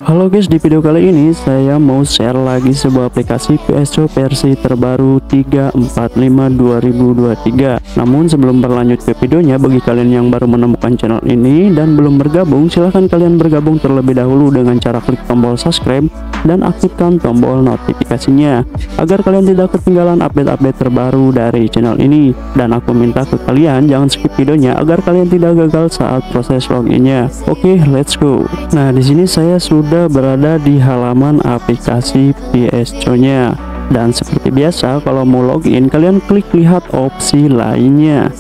Halo guys, di video kali ini saya mau share lagi sebuah aplikasi PSO versi terbaru 345 2023. Namun sebelum berlanjut ke videonya, bagi kalian yang baru menemukan channel ini dan belum bergabung, silahkan kalian bergabung terlebih dahulu dengan cara klik tombol subscribe dan aktifkan tombol notifikasinya agar kalian tidak ketinggalan update-update terbaru dari channel ini. Dan aku minta ke kalian jangan skip videonya agar kalian tidak gagal saat proses loginnya. Oke, let's go. Nah, di sini saya sudah berada di halaman aplikasi PSO-nya. Dan seperti biasa, kalau mau login, kalian klik lihat opsi lainnya.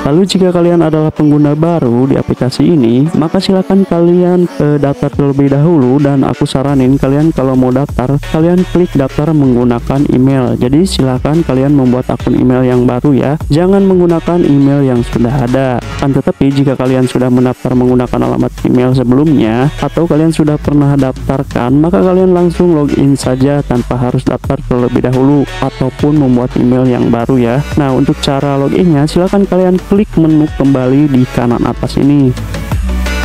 Lalu jika kalian adalah pengguna baru di aplikasi ini, maka silakan kalian daftar terlebih dahulu, dan aku saranin kalian kalau mau daftar, kalian klik daftar menggunakan email. Jadi silakan kalian membuat akun email yang baru ya, jangan menggunakan email yang sudah ada. Tetapi jika kalian sudah mendaftar menggunakan alamat email sebelumnya, atau kalian sudah pernah daftarkan, maka kalian langsung login saja tanpa harus daftar terlebih dahulu ataupun membuat email yang baru ya. Nah, untuk cara loginnya silakan kalian klik menu kembali di kanan atas ini.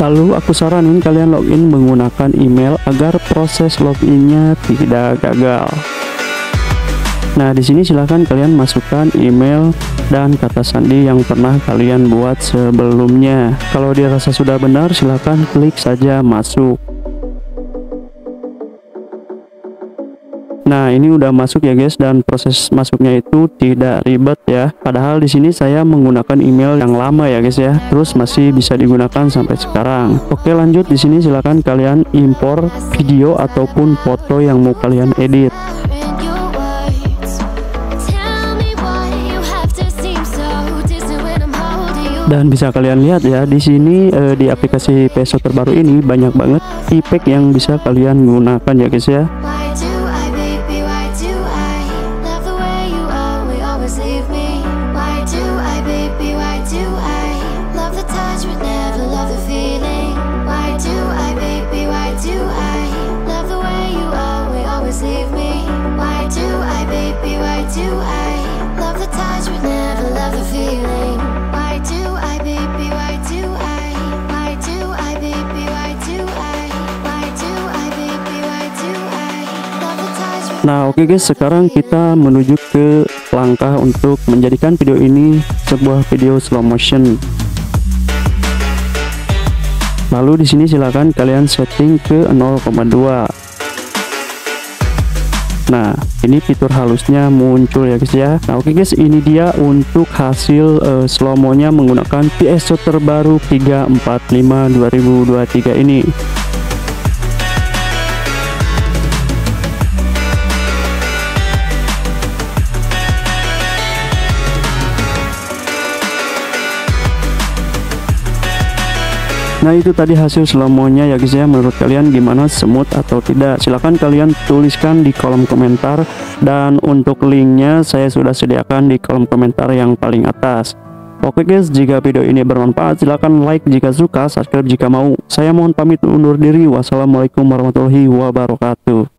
Lalu aku saranin kalian login menggunakan email agar proses loginnya tidak gagal. Nah, di sini silahkan kalian masukkan email dan kata sandi yang pernah kalian buat sebelumnya. Kalau dirasa sudah benar, silahkan klik saja masuk. Nah, ini udah masuk ya guys, dan proses masuknya itu tidak ribet ya. Padahal di sini saya menggunakan email yang lama ya guys ya. Terus masih bisa digunakan sampai sekarang. Oke, lanjut. Di sini silakan kalian impor video ataupun foto yang mau kalian edit. Dan bisa kalian lihat ya, di sini di aplikasi PSO terbaru ini banyak banget efek yang bisa kalian gunakan ya guys ya. Nah, oke guys, sekarang kita menuju ke langkah untuk menjadikan video ini sebuah video slow motion. Lalu di sini silakan kalian setting ke 0,2. Nah, ini fitur halusnya muncul ya guys ya. Nah, oke guys, ini dia untuk hasil slow mo-nya menggunakan PSO terbaru 345 2023 ini. Nah, itu tadi hasil slow mo-nya ya guys ya. Menurut kalian gimana, smooth atau tidak? Silahkan kalian tuliskan di kolom komentar, dan untuk linknya saya sudah sediakan di kolom komentar yang paling atas. Oke guys, jika video ini bermanfaat silahkan like jika suka, subscribe jika mau. Saya mohon pamit undur diri. Wassalamualaikum warahmatullahi wabarakatuh.